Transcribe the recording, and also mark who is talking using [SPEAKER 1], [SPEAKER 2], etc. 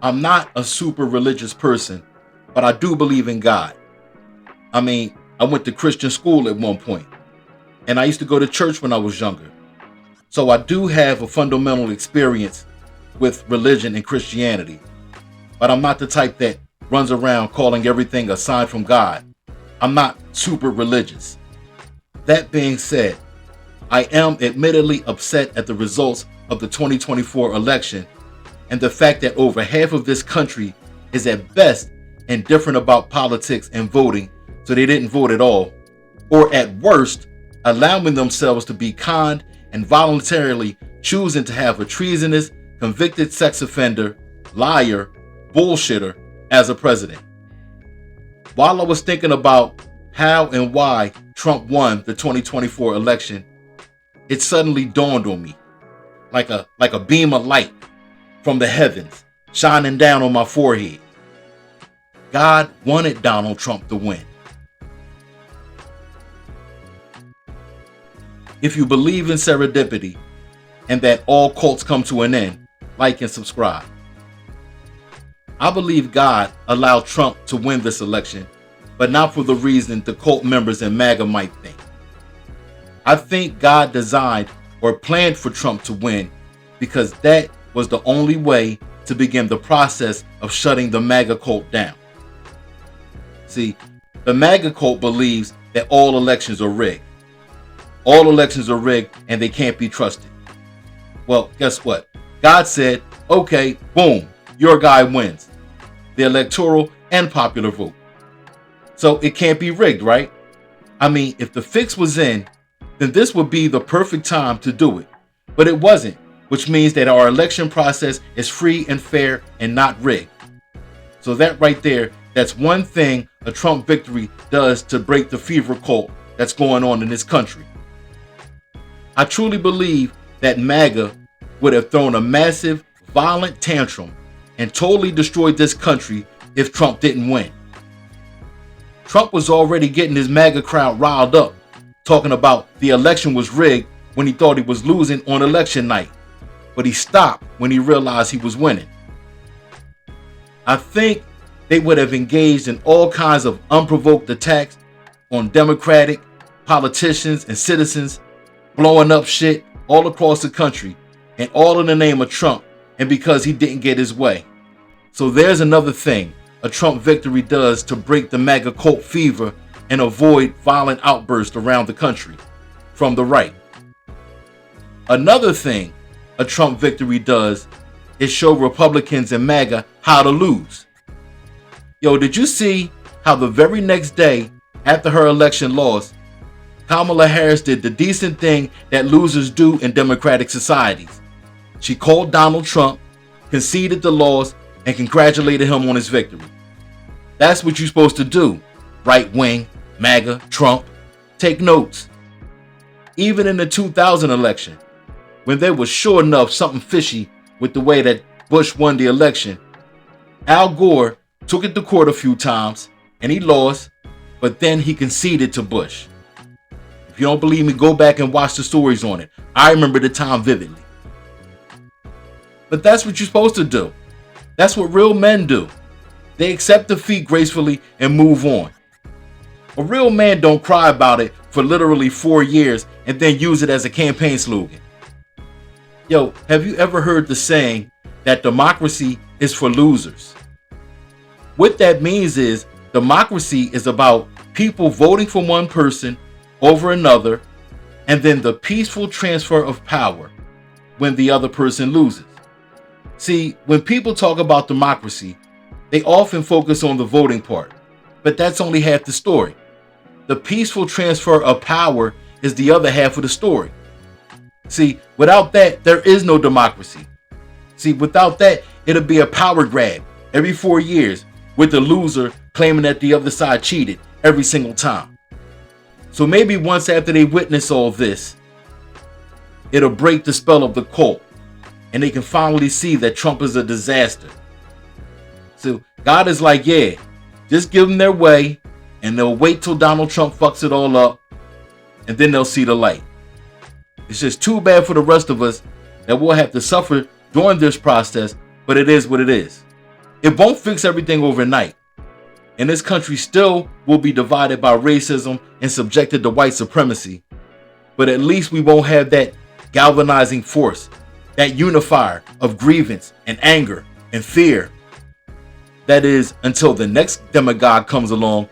[SPEAKER 1] I'm not a super religious person, but I do believe in God. I mean, I went to Christian school at one point, and I used to go to church when I was younger. So I do have a fundamental experience with religion and Christianity, but I'm not the type that runs around calling everything a sign from God. I'm not super religious. That being said, I am admittedly upset at the results of the 2024 election and the fact that over half of this country is at best indifferent about politics and voting, so they didn't vote at all, or at worst, allowing themselves to be conned and voluntarily choosing to have a treasonous, convicted sex offender, liar, bullshitter as a president. While I was thinking about how and why Trump won the 2024 election, it suddenly dawned on me like a beam of light from the heavens shining down on my forehead. God wanted Donald Trump to win. If you believe in serendipity and that all cults come to an end, like and subscribe. I believe God allowed Trump to win this election, but not for the reason the cult members in MAGA might think. I think God designed or planned for Trump to win because that was the only way to begin the process of shutting the MAGA cult down. See, the MAGA cult believes that all elections are rigged. All elections are rigged and they can't be trusted. Well, guess what? God said, okay, boom, your guy wins. The electoral and popular vote. So it can't be rigged, right? I mean, if the fix was in, then this would be the perfect time to do it. But it wasn't, which means that our election process is free and fair and not rigged. So that right there, that's one thing a Trump victory does to break the fever cult that's going on in this country. I truly believe that MAGA would have thrown a massive, violent tantrum and totally destroyed this country if Trump didn't win. Trump was already getting his MAGA crowd riled up, talking about the election was rigged when he thought he was losing on election night, but he stopped when he realized he was winning. I think they would have engaged in all kinds of unprovoked attacks on Democratic politicians and citizens, blowing up shit all across the country, and all in the name of Trump and because he didn't get his way. So there's another thing a Trump victory does to break the MAGA cult fever and avoid violent outbursts around the country from the right. Another thing a Trump victory does is show Republicans and MAGA how to lose. Yo, did you see how the very next day after her election loss, Kamala Harris did the decent thing that losers do in democratic societies? She called Donald Trump, conceded the loss, and congratulated him on his victory. That's what you're supposed to do, right wing, MAGA, Trump. Take notes. Even in the 2000 election, when there was sure enough something fishy with the way that Bush won the election, Al Gore took it to court a few times and he lost, but then he conceded to Bush. If you don't believe me, go back and watch the stories on it. I remember the time vividly. But that's what you're supposed to do. That's what real men do. They accept defeat gracefully and move on. A real man don't cry about it for literally 4 years and then use it as a campaign slogan. Yo, have you ever heard the saying that democracy is for losers? What that means is democracy is about people voting for one person over another and then the peaceful transfer of power when the other person loses. See, when people talk about democracy, they often focus on the voting part, but that's only half the story. The peaceful transfer of power is the other half of the story. See, without that, there is no democracy. See, without that, it'll be a power grab every 4 years with the loser claiming that the other side cheated every single time. So maybe once after they witness all this, it'll break the spell of the cult and they can finally see that Trump is a disaster. So God is like, yeah, just give them their way and they'll wait till Donald Trump fucks it all up and then they'll see the light. It's just too bad for the rest of us that we'll have to suffer during this process, but it is what it is. It won't fix everything overnight, and this country still will be divided by racism and subjected to white supremacy. But at least we won't have that galvanizing force, that unifier of grievance and anger and fear. That is, until the next demagogue comes along